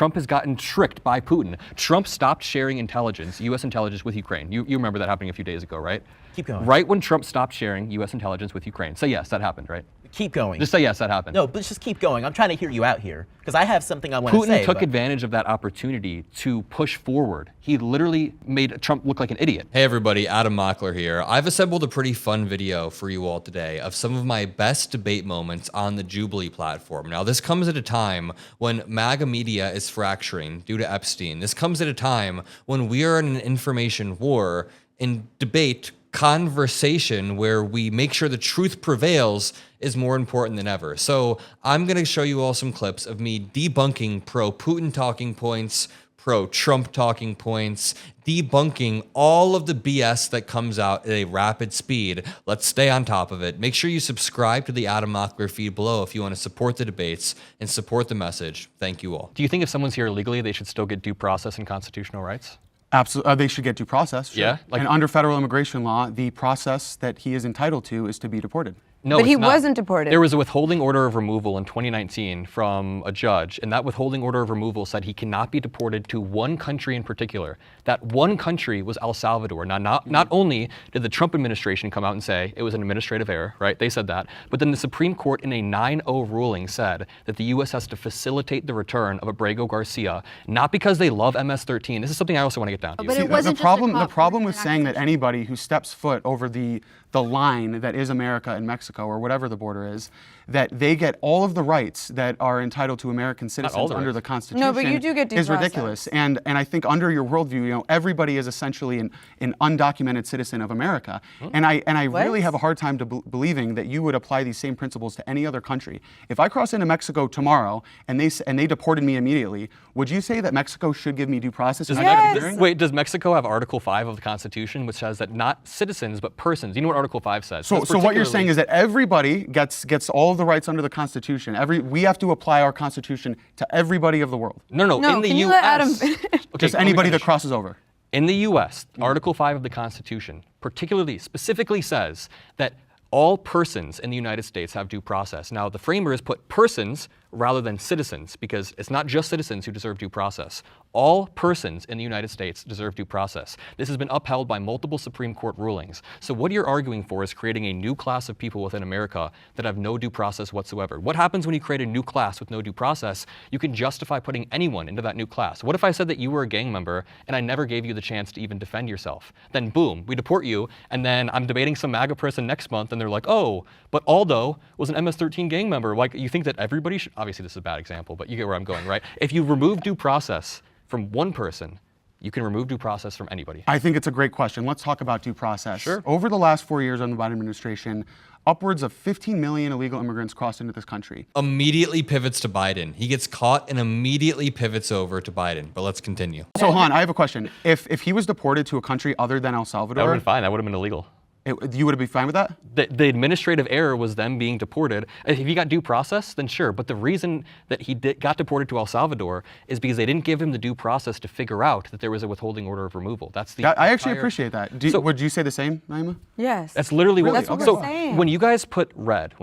Trump has gotten tricked by Putin. Trump stopped sharing intelligence, U.S. intelligence with Ukraine. You remember that happening a few days ago, right? Keep going. Right when Trump stopped sharing U.S. intelligence with Ukraine. Say yes, that happened, right? Keep going. Just say yes, that happened. No, but just keep going. I'm trying to hear you out here because I have something I want to say. Putin took advantage of that opportunity to push forward. He literally made Trump look like an idiot. Hey everybody, Adam Mockler here. I've assembled a pretty fun video for you all today of some of my best debate moments on the Jubilee platform. Now this comes at a time when MAGA media is fracturing due to Epstein. This comes at a time when we are in an information war, in debate, conversation where we make sure the truth prevails is more important than ever. So I'm gonna show you all some clips of me debunking pro-Putin talking points, pro-Trump talking points, debunking all of the BS that comes out at a rapid speed. Let's stay on top of it. Make sure you subscribe to the Adam Mockler feed below if you want to support the debates and support the message. Thank you all. Do you think if someone's here illegally, they should still get due process and constitutional rights? Absolutely, they should get due process. Sure. Yeah? And under federal immigration law, the process that he is entitled to is to be deported. No, but he not. wasn't deported. There was a withholding order of removal in 2019 from a judge, and that withholding order of removal said he cannot be deported to one country in particular. That one country was El Salvador. Now, not only did the Trump administration come out and say it was an administrative error, right? They said that, but then the Supreme Court in a 9-0 ruling said that the U.S. has to facilitate the return of Abrego Garcia, not because they love MS-13. This is something I also want to get down to. But See, it wasn't the problem just with saying that anybody who steps foot over the line that is America and Mexico or whatever the border is, that they get all of the rights that are entitled to American citizens under the Constitution. No, but you do get due is process. ridiculous. And I think under your worldview, everybody is essentially an undocumented citizen of America. And I really have a hard time believing that you would apply these same principles to any other country. If I cross into Mexico tomorrow and they deported me immediately, would you say that Mexico should give me due process? Wait, does Mexico have Article 5 of the Constitution, which says that not citizens but persons? You know what Article 5 says? So what you're saying is that everybody gets all of the rights under the Constitution. We have to apply our Constitution to everybody of the world. No, in the can you let Adam U.S. finish? Okay, Just anybody that crosses over. In the U.S., Article 5 of the Constitution specifically says that all persons in the United States have due process. Now, the framers put persons rather than citizens because it's not just citizens who deserve due process. All persons in the United States deserve due process. This has been upheld by multiple Supreme Court rulings. So what you're arguing for is creating a new class of people within America that have no due process whatsoever. What happens when you create a new class with no due process? You can justify putting anyone into that new class. What if I said that you were a gang member and I never gave you the chance to even defend yourself? Then boom, we deport you, and then I'm debating some MAGA person next month and they're like, oh, but Aldo was an MS-13 gang member. Like, you think that everybody should, obviously this is a bad example, but you get where I'm going, right? If you remove due process from one person, you can remove due process from anybody. I think it's a great question. Let's talk about due process. Sure. Over the last 4 years under the Biden administration, upwards of 15 million illegal immigrants crossed into this country. Immediately pivots to Biden. He gets caught and immediately pivots over to Biden. But let's continue. So Han, I have a question. If he was deported to a country other than El Salvador, That would have been fine. That would have been illegal. You would be fine with that? The administrative error was them being deported. If he got due process, then sure. But the reason that he got deported to El Salvador is because they didn't give him the due process to figure out that there was a withholding order of removal. That's the. I actually appreciate that. Would you say the same, Naima? Yes. That's literally Really? what. That's what So we're saying. when you guys pick red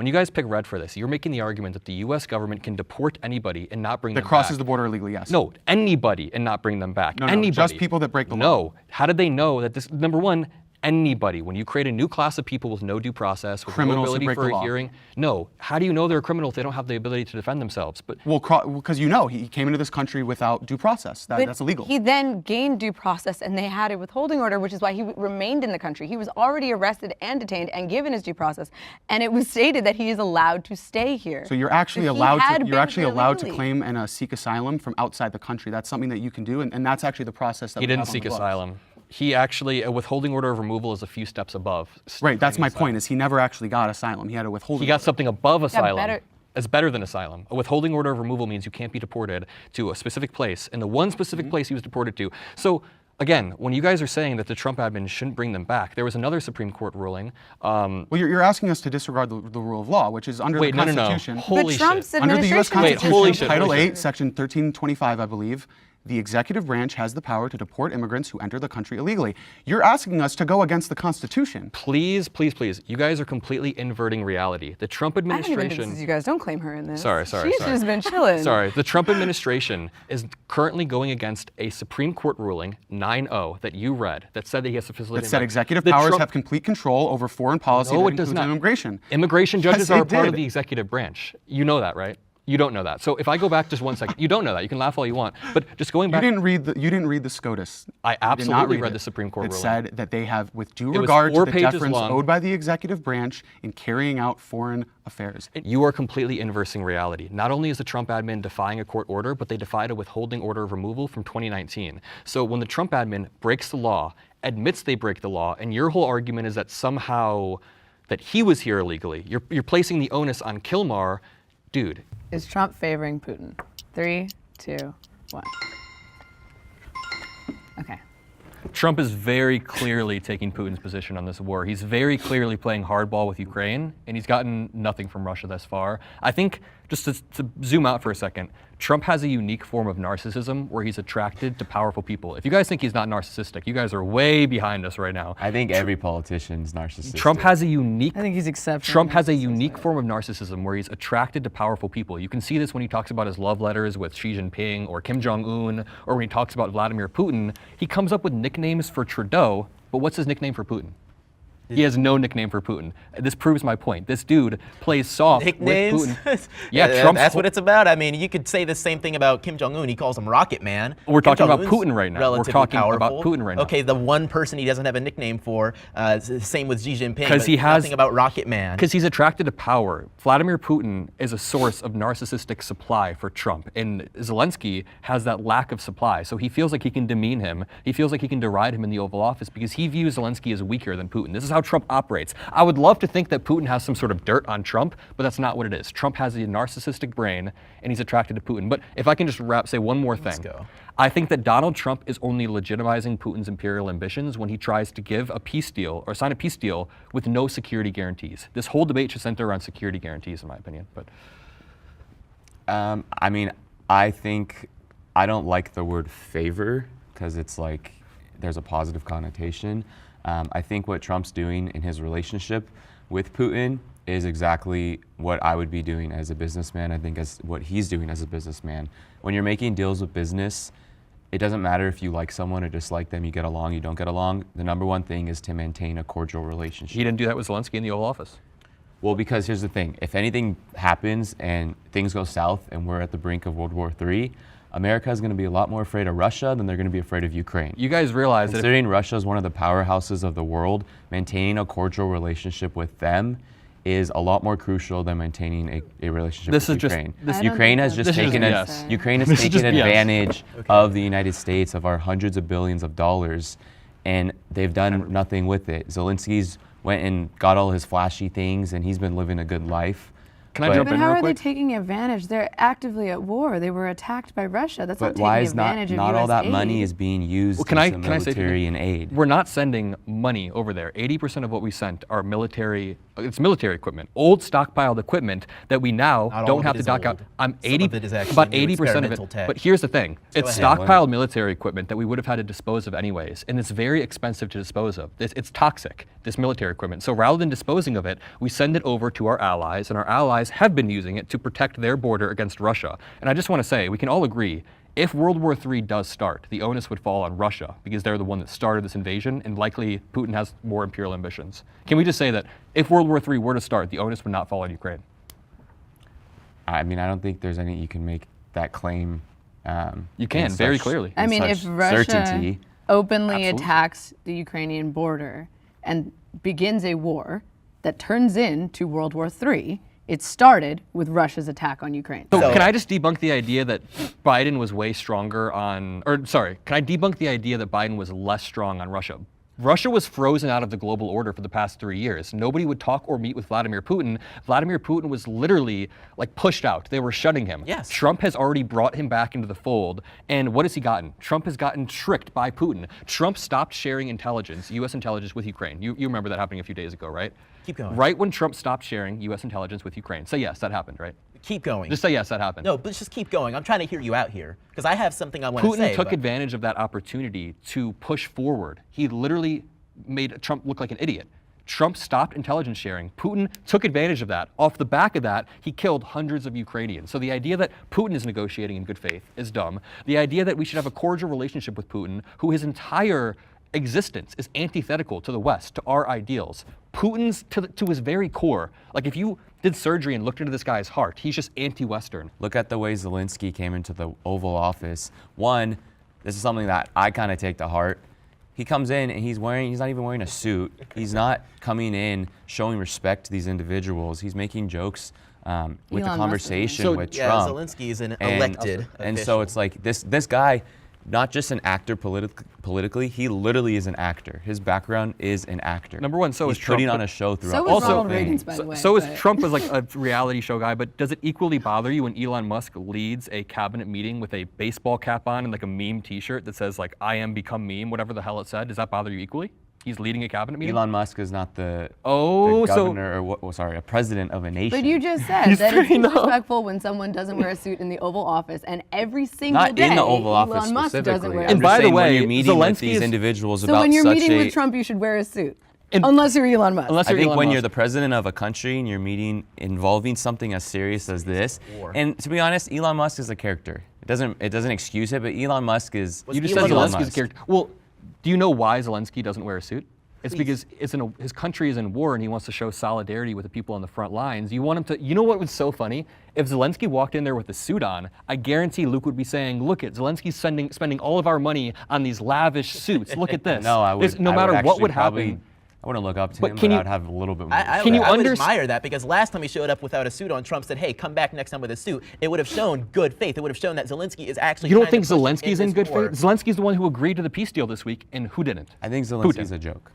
for this, you're making the argument that the U.S. government can deport anybody and not bring them back. That crosses the border illegally, yes. No, anybody and not bring them back. No, anybody. just people that break the law. No. How did they know that this? Number one. Anybody, when you create a new class of people with no due process, with Criminals no who ability break for the a law. hearing, no. How do you know they're a criminal if they don't have the ability to defend themselves? But Well, because he came into this country without due process. That's illegal. He then gained due process, and they had a withholding order, which is why he remained in the country. He was already arrested and detained and given his due process, and it was stated that he is allowed to stay here. So you're actually If he allowed had to been you're actually here allowed to legally. claim and seek asylum from outside the country. That's something that you can do, and that's actually the process that he we didn't have on seek the books. asylum. He actually, a withholding order of removal is a few steps above. Right, that's my asylum. point. Is he never actually got asylum? He had a withholding. He got something above asylum. better- It's better than asylum. A withholding order of removal means you can't be deported to a specific place, and the one specific place he was deported to. So again, when you guys are saying that the Trump admin shouldn't bring them back, there was another Supreme Court ruling. Well, you're asking us to disregard the rule of law, which is under the Constitution. Holy But Trump's shit. Under the U.S. administration Constitution, holy shit, Title holy 8, shit. Section 1325, I believe, the executive branch has the power to deport immigrants who enter the country illegally. You're asking us to go against the Constitution. Please, please, please. You guys are completely inverting reality. The Trump I don't even administration. think this is you guys. Don't claim her in this. Sorry. She's just been chilling. Sorry. The Trump administration is currently going against a Supreme Court ruling, 9-0, that you read, that said that he has to facilitate. That said executive The powers Trump- have complete control over foreign policy No, that it does includes not. immigration. Immigration judges Yes, are it a part of did. the executive branch. You know that, right? You don't know that. So if I go back just 1 second, you don't know that. You can laugh all you want. But just going You back. didn't read the SCOTUS. I You did not absolutely read it. the Supreme Court It ruling. said that they have, with due was regard to 4 the pages deference long. owed by the executive branch in carrying out foreign affairs. You are completely inversing reality. Not only is the Trump admin defying a court order, but they defied a withholding order of removal from 2019. So when the Trump admin breaks the law, admits they break the law, and your whole argument is that somehow that he was here illegally, you're placing the onus on Kilmar, dude. Is Trump favoring Putin? 3, 2, 1. Okay. Trump is very clearly taking Putin's position on this war. He's very clearly playing hardball with Ukraine, and he's gotten nothing from Russia thus far. I think, just to zoom out for a second, Trump has a unique form of narcissism where he's attracted to powerful people. If you guys think he's not narcissistic, you guys are way behind us right now. I think every politician's narcissistic. Trump has a unique. I think he's exceptional. Trump has a unique form of narcissism where he's attracted to powerful people. You can see this when he talks about his love letters with Xi Jinping or Kim Jong-un, or when he talks about Vladimir Putin. He comes up with nicknames for Trudeau, but what's his nickname for Putin? He has no nickname for Putin. This proves my point. This dude plays soft Nicknames? with Putin. Yeah, Trump's that's what it's about. I mean, you could say the same thing about Kim Jong-un. He calls him Rocket Man. We're Kim talking about Jong-un's Putin right now. We're relatively talking about powerful. Putin right now. Okay, the one person he doesn't have a nickname for. Same with Xi Jinping. Because but he has nothing about Rocket Man. Because he's attracted to power. Vladimir Putin is a source of narcissistic supply for Trump, and Zelensky has that lack of supply. So he feels like he can demean him. He feels like he can deride him in the Oval Office because he views Zelensky as weaker than Putin. This is how Trump operates. I would love to think that Putin has some sort of dirt on Trump, but that's not what it is. Trump has a narcissistic brain, and he's attracted to Putin. But if I can just say one more thing. Let's go. I think that Donald Trump is only legitimizing Putin's imperial ambitions when he tries to give a peace deal or sign a peace deal with no security guarantees. This whole debate should center around security guarantees, in my opinion. But I mean, I think I don't like the word favor because it's like there's a positive connotation. I think what Trump's doing in his relationship with Putin is exactly what I would be doing as a businessman. I think as what he's doing as a businessman. When you're making deals with business, it doesn't matter if you like someone or dislike them, you get along, you don't get along. The number one thing is to maintain a cordial relationship. he didn't do that with Zelensky in the Oval Office. Well, because here's the thing. If anything happens and things go south and we're at the brink of World War III, America is going to be a lot more afraid of Russia than they're going to be afraid of Ukraine. You guys realize that if Considering Russia is one of the powerhouses of the world, maintaining a cordial relationship with them is a lot more crucial than maintaining a relationship This with is just- Ukraine. this- I don't Ukraine think has that's just This is taken just BS. Ukraine has This is taken just BS. advantage of the United States, of our hundreds of billions of dollars, and they've done nothing with it. Zelensky's went and got all his flashy things, and he's been living a good life. Can I But- jump But in how real are they quick? taking advantage? They're actively at war. They were attacked by Russia. That's not But taking why is advantage not of all US that aid. money is being used Well, can into I say military something? and aid? We're not sending money over there. 80% of what we sent are military. It's military equipment, old stockpiled equipment that we now Not all don't of have it to is dock out. old. I'm Some 80. of it is actually about new 80% of it. experimental tech. But here's the thing: it's ahead. stockpiled military equipment that we would have had to dispose of anyways, and it's very expensive to dispose of. It's toxic. This military equipment. So rather than disposing of it, we send it over to our allies, and our allies have been using it to protect their border against Russia. And I just want to say, we can all agree, if World War III does start, the onus would fall on Russia because they're the one that started this invasion, and likely Putin has more imperial ambitions. Can we just say that if World War III were to start, the onus would not fall on Ukraine? I mean, I don't think there's any you can make that claim. You can, in very such- clearly. I in mean, if such Russia certainty. openly Absolutely. attacks the Ukrainian border and begins a war that turns into World War III, it started with Russia's attack on Ukraine. So So- can I just debunk the idea that Biden was way stronger on, or sorry, can I debunk the idea that Biden was less strong on Russia? Russia was frozen out of the global order for the past 3 years. Nobody would talk or meet with Vladimir Putin. Vladimir Putin was literally like pushed out. They were shutting him. Yes. Trump has already brought him back into the fold. And what has he gotten? Trump has gotten tricked by Putin. Trump stopped sharing intelligence, U.S. intelligence with Ukraine. You remember that happening a few days ago, right? Keep going. Right when Trump stopped sharing U.S. intelligence with Ukraine. Say yes, that happened, right? Keep going. Just say yes, that happened. No, but just keep going. I'm trying to hear you out here because I have something I want to say. Putin took advantage of that opportunity to push forward. He literally made Trump look like an idiot. Trump stopped intelligence sharing. Putin took advantage of that. Off the back of that, he killed hundreds of Ukrainians. So the idea that Putin is negotiating in good faith is dumb. The idea that we should have a cordial relationship with Putin, who his entire existence is antithetical to the West, to our ideals. Putin's to his very core. Like if you did surgery and looked into this guy's heart, he's just anti-Western. Look at the way Zelensky came into the Oval Office. One, this is something that I kind of take to heart. He comes in and he's not even wearing a suit. He's not coming in showing respect to these individuals. He's making jokes with the conversation with Trump. Zelensky is an elected and so it's like this guy, not just an actor politically, he literally is an actor. His background is an actor. Number one, so he's is Trump. putting on a show throughout So is the whole Ronald thing. Reagan's, by the way. So is Trump as like a reality show guy, but does it equally bother you when Elon Musk leads a cabinet meeting with a baseball cap on and like a meme t-shirt that says like, I am become meme, whatever the hell it said? Does that bother you equally? He's leading a cabinet meeting? Elon Musk is not the Oh, governor or a president of a nation. But you just said that it's disrespectful when someone doesn't wear a suit in the Oval Office, and every single Not day, in the Oval Office Elon Musk doesn't specifically. wear a I'm And suit. just by the saying, when way, you're meeting with Zelensky these is- individuals So about when you're such meeting a, with Trump, you should wear a suit. And- Unless you're Elon Musk. Unless I you're think Elon when Musk. you're the president of a country and you're meeting involving something as serious as this, and to be honest, Elon Musk is a character. It doesn't excuse it, but Elon Musk is. You just Elon said Musk. Zelensky's a character. Well, do you know why Zelensky doesn't wear a suit? It's because his country is in war and he wants to show solidarity with the people on the front lines. You want him to, you know what was so funny? If Zelensky walked in there with a suit on, I guarantee Luke would be saying, look at Zelensky's spending all of our money on these lavish suits. Look at this. No, I would. There's- no I matter what actually would probably- happen. I wouldn't look up to But him, can but you- I'd have a little bit more. Can you I would understand- admire that because last time he showed up without a suit on, Trump said, hey, come back next time with a suit. It would have shown good faith. It would have shown that Zelensky is actually You don't trying think to push Zelensky's in this good war. faith? Zelensky's the one who agreed to the peace deal this week, and who didn't? I think Zelensky's Putin. a joke.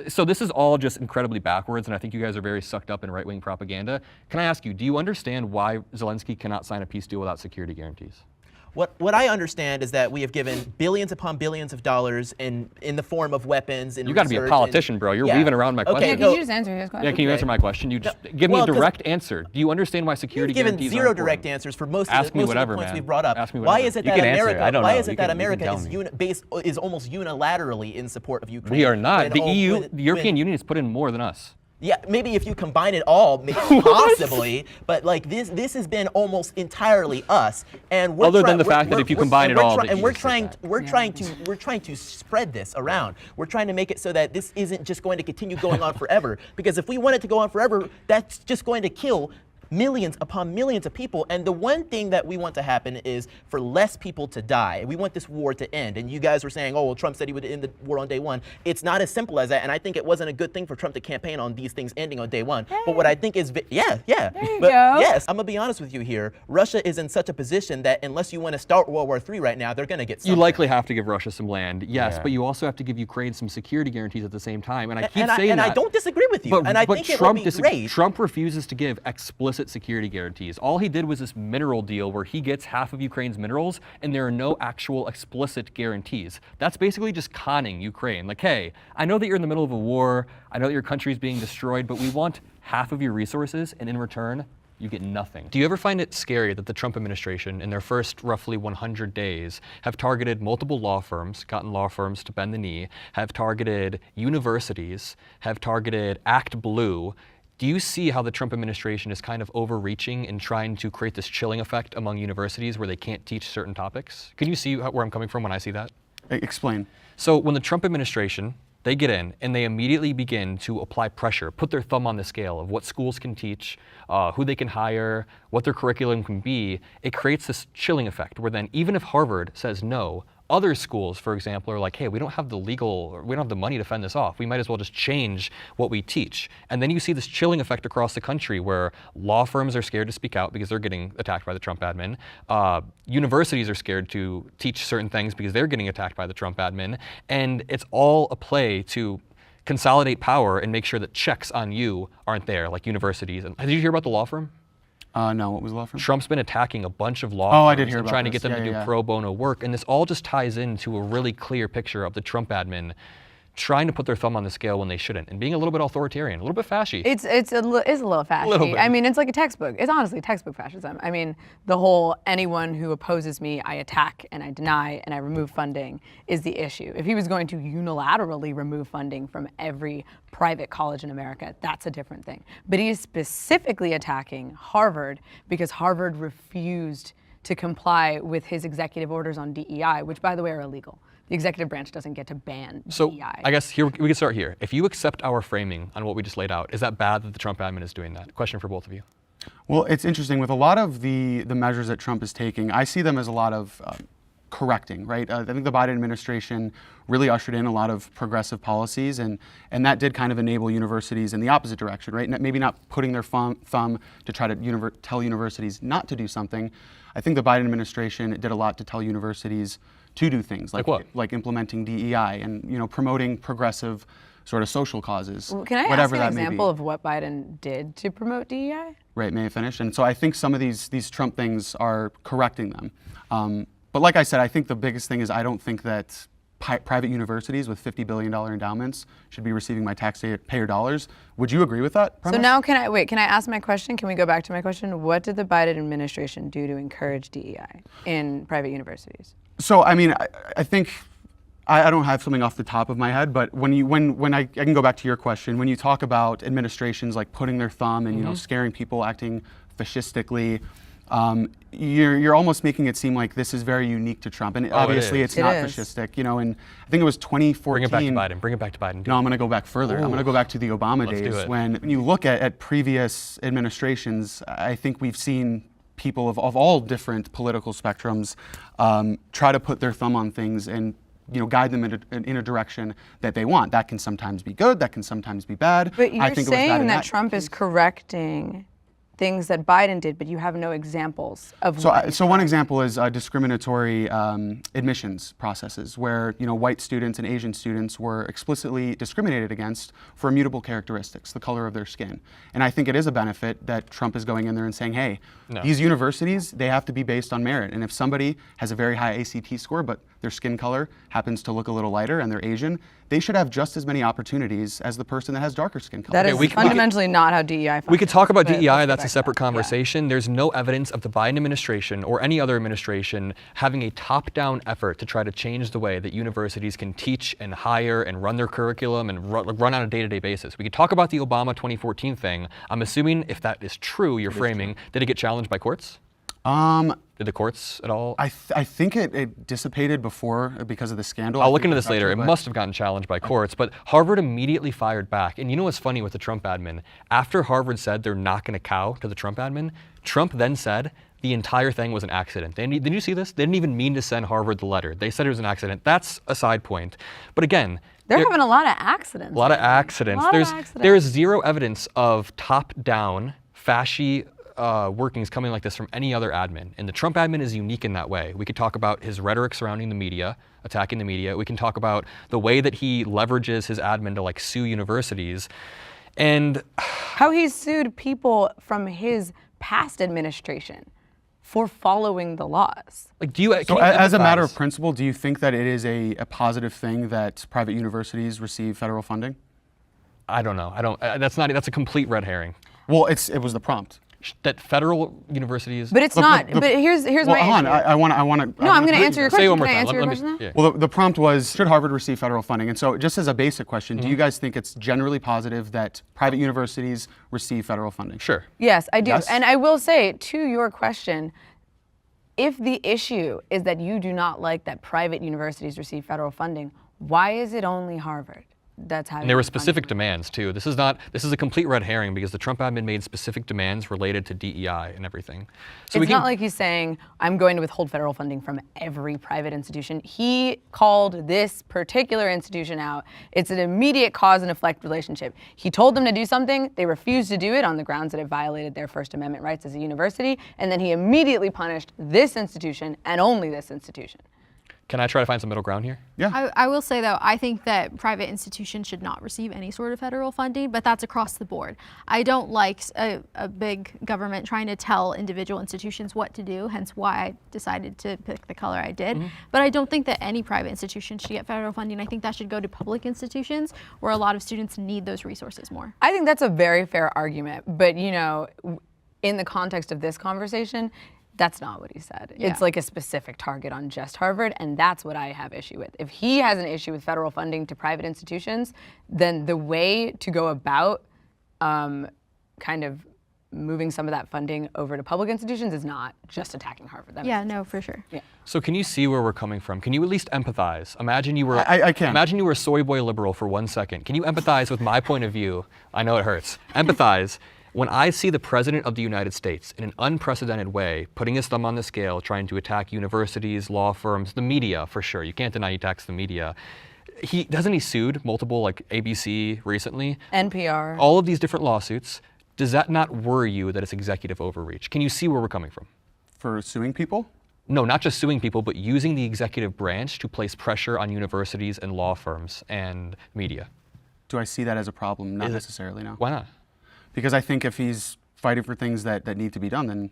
So this is all just incredibly backwards, and I think you guys are very sucked up in right-wing propaganda. Can I ask you, do you understand why Zelensky cannot sign a peace deal without security guarantees? What I understand is that we have given billions upon billions of dollars in the form of weapons and You got to be a research politician, and- bro. You're Yeah. weaving around my Okay, question. Yeah, can no, you just answer his question? Yeah, can you answer my question? You just give me well, a 'cause direct answer. Do you understand why security You've given guarantees zero are direct important? answers for most Ask of me the whatever, points man. we've brought up. Ask me Why whatever. is it You that can answer it. America? I don't Why know. is it You that can America tell is almost unilaterally in support of Ukraine? We are not. The when- EU, when- the European when- Union has put in more than us. Yeah, maybe if you combine it all, maybe possibly, but like this has been almost entirely us, and we're Other than try- the we're- fact that we're- if you we're- combine and it we're all, try- that and you we're just said trying that. we're trying to spread this around. We're trying to make it so that this isn't just going to continue going on forever. Because if we want it to go on forever, that's just going to kill millions upon millions of people. And the one thing that we want to happen is for less people to die. We want this war to end. And you guys were saying, oh, well, Trump said he would end the war on day one. It's not as simple as that. And I think it wasn't a good thing for Trump to campaign on these things ending on day one. But what I think is, yeah. There you But go. yes, I'm going to be honest with you here. Russia is in such a position that unless you want to start World War III right now, they're going to get You something. likely have to give Russia some land, yes, Yeah. but you also have to give Ukraine some security guarantees at the same time. And I keep and saying and that. I don't disagree with you. And I think it would be great. Trump refuses to give explicit security guarantees. All he did was this mineral deal where he gets half of Ukraine's minerals, and there are no actual explicit guarantees. That's basically just conning Ukraine. Like, hey, I know that you're in the middle of a war. I know that your country is being destroyed, but we want half of your resources, and in return, you get nothing. Do you ever find it scary that the Trump administration, in their first roughly 100 days, have targeted multiple law firms, gotten law firms to bend the knee, have targeted universities, have targeted Act Blue? Do you see how the Trump administration is kind of overreaching in trying to create this chilling effect among universities where they can't teach certain topics? Can you see where I'm coming from when I see that? Explain. So when the Trump administration, they get in and they immediately begin to apply pressure, put their thumb on the scale of what schools can teach, who they can hire, what their curriculum can be, it creates this chilling effect where then even if Harvard says no, other schools, for example, are like, hey, we don't have the money to fend this off. We might as well just change what we teach. And then you see this chilling effect across the country where law firms are scared to speak out because they're getting attacked by the Trump admin. Universities are scared to teach certain things because they're getting attacked by the Trump admin. And it's all a play to consolidate power and make sure that checks on you aren't there, like universities. And did you hear about the law firm? No, what was the law firm? Trump's been attacking a bunch of law Oh, I firms did hear and about trying to this. get them Yeah, to do yeah. pro bono work. And this all just ties into a really clear picture of the Trump admin trying to put their thumb on the scale when they shouldn't, and being a little bit authoritarian, a little bit fashy. It's a little fashy. Little bit. I mean, it's like a textbook. It's honestly textbook fascism. I mean, the whole anyone who opposes me, I attack and I deny and I remove funding is the issue. If he was going to unilaterally remove funding from every private college in America, that's a different thing. But he is specifically attacking Harvard because Harvard refused to comply with his executive orders on DEI, which, by the way, are illegal. The executive branch doesn't get to ban So DEI. I guess here we can start here. If you accept our framing on what we just laid out, is that bad that the Trump admin is doing that? Question for both of you. Well, it's interesting. With a lot of the measures that Trump is taking, I see them as a lot of correcting, right? I think the Biden administration really ushered in a lot of progressive policies, and that did kind of enable universities in the opposite direction, right? Maybe not putting their thumb to try to tell universities not to do something. I think the Biden administration did a lot to tell universities to do things Like what? Like implementing DEI and promoting progressive sort of social causes. Can I whatever ask an that may example be. of what Biden did to promote DEI? Right, may I finish? And so I think some of these Trump things are correcting them. But like I said, I think the biggest thing is I don't think that private universities with $50 billion endowments should be receiving my taxpayer dollars. Would you agree with that premise? So now can I ask my question? Can we go back to my question? What did the Biden administration do to encourage DEI in private universities? So I mean, I think I don't have something off the top of my head, but when I can go back to your question, when you talk about administrations like putting their thumb and scaring people, acting fascistically, you're almost making it seem like this is very unique to Trump, and obviously it's not fascistic, And I think it was 2014. Bring it back to Biden. Bring it back to Biden. No, I'm going to go back further. I'm going to go back to the Obama Let's do days it. when you look at previous administrations. I think we've seen people of all different political spectrums try to put their thumb on things and guide them in a direction that they want. That can sometimes be good. That can sometimes be bad. But you're I think it was bad saying in that Trump is correcting things that Biden did, but you have no examples of what So one example is discriminatory admissions processes where white students and Asian students were explicitly discriminated against for immutable characteristics, the color of their skin. And I think it is a benefit that Trump is going in there and saying, hey, these universities, they have to be based on merit. And if somebody has a very high ACT score, but their skin color happens to look a little lighter and they're Asian, they should have just as many opportunities as the person that has darker skin color. That is fundamentally not how DEI functions. We could talk about but DEI, let's that's go a back separate to that. conversation. There's no evidence of the Biden administration or any other administration having a top-down effort to try to change the way that universities can teach and hire and run their curriculum and run on a day-to-day basis. We could talk about the Obama 2014 thing. I'm assuming if that is true, your framing, did it get challenged by courts? Did the courts at all? I think it dissipated before because of the scandal. I'll look into this later. It must have gotten challenged by courts, but Harvard immediately fired back. And you know what's funny with the Trump admin? After Harvard said they're not going to cow to the Trump admin, Trump then said the entire thing was an accident. Did you see this? They didn't even mean to send Harvard the letter. They said it was an accident. That's a side point. But again, they're having a lot of accidents. A lot of accidents. There's zero evidence of top-down, fashy workings coming like this from any other admin. And the Trump admin is unique in that way. We could talk about his rhetoric surrounding the media, attacking the media. We can talk about the way that he leverages his admin to sue universities. And how he's sued people from his past administration for following the laws. As a matter of principle, do you think that it is a positive thing that private universities receive federal funding? I don't know. That's a complete red herring. Well, it was the prompt. That federal universities. But it's not. But here's my issue. I want to. No, I'm going to answer your question. Say it one more Can I time. answer your question now? Well, the prompt was, should Harvard receive federal funding? And so just as a basic question, do you guys think it's generally positive that private universities receive federal funding? Sure. Yes, I do. Yes? And I will say, to your question, if the issue is that you do not like that private universities receive federal funding, why is it only Harvard that's having? And there were specific demands too. This is a complete red herring because the Trump admin made specific demands related to DEI and everything. So it's not like he's saying, I'm going to withhold federal funding from every private institution. He called this particular institution out. It's an immediate cause and effect relationship. He told them to do something, they refused to do it on the grounds that it violated their First Amendment rights as a university, and then he immediately punished this institution and only this institution. Can I try to find some middle ground here? Yeah. I will say, though, I think that private institutions should not receive any sort of federal funding, but that's across the board. I don't like a big government trying to tell individual institutions what to do, hence why I decided to pick the color I did. But I don't think that any private institution should get federal funding. I think that should go to public institutions where a lot of students need those resources more. I think that's a very fair argument, but you know, in the context of this conversation, that's not what he said. Yeah. It's like a specific target on just Harvard, and that's what I have issue with. If he has an issue with federal funding to private institutions, then the way to go about kind of moving some of that funding over to public institutions is not just attacking Harvard. That Yeah, makes no, for sure. Yeah. So can you see where we're coming from? Can you at least empathize? Imagine you were I can. Imagine you were a soy boy liberal for 1 second. Can you empathize with my point of view? I know it hurts. Empathize when I see the President of the United States in an unprecedented way putting his thumb on the scale, trying to attack universities, law firms, the media for sure. You can't deny he attacks the media. Doesn't he sued multiple, like ABC recently? NPR. All of these different lawsuits. Does that not worry you that it's executive overreach? Can you see where we're coming from? For suing people? No, not just suing people, but using the executive branch to place pressure on universities and law firms and media. Do I see that as a problem? Not necessarily, no. Why not? Because I think if he's fighting for things that need to be done, then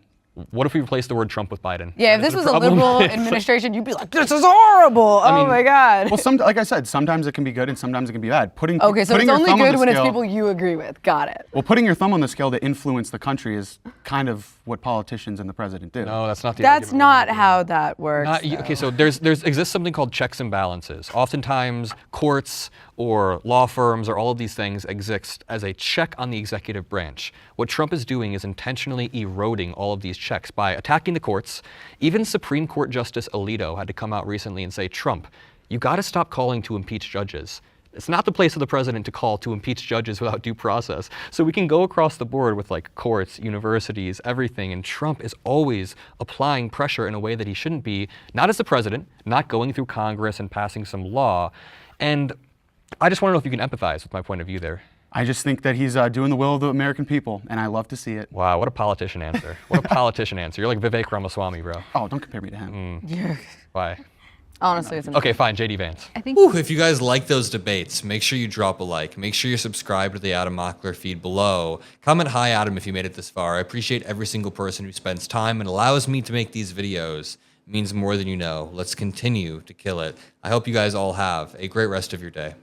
What if we replace the word Trump with Biden? Yeah, if Is this it was a problem? liberal administration, you'd be like, this is horrible. Oh my God. well, like I said, sometimes it can be good and sometimes it can be bad. Okay, so putting it's your only thumb on good the when it's scale- people you agree with. Got it. Well, putting your thumb on the scale to influence the country is kind of what politicians and the president do. No, that's not the That's argument. not how that works. Okay, so there exists something called checks and balances. Oftentimes, courts or law firms or all of these things exist as a check on the executive branch. What Trump is doing is intentionally eroding all of these checks by attacking the courts. Even Supreme Court Justice Alito had to come out recently and say, Trump, you got to stop calling to impeach judges. It's not the place of the president to call to impeach judges without due process. So we can go across the board with like courts, universities, everything, and Trump is always applying pressure in a way that he shouldn't be, not as the president, not going through Congress and passing some law. And I just want to know if you can empathize with my point of view there. I just think that he's doing the will of the American people, and I love to see it. Wow, what a politician answer. What a politician answer. You're like Vivek Ramaswamy, bro. Oh, don't compare me to him. Why? Honestly, it's Okay, fine, JD Vance. I think Whew, if you guys like those debates, make sure you drop a like. Make sure you're subscribed to the Adam Mockler feed below. Comment hi, Adam, if you made it this far. I appreciate every single person who spends time and allows me to make these videos. It means more than you know. Let's continue to kill it. I hope you guys all have a great rest of your day.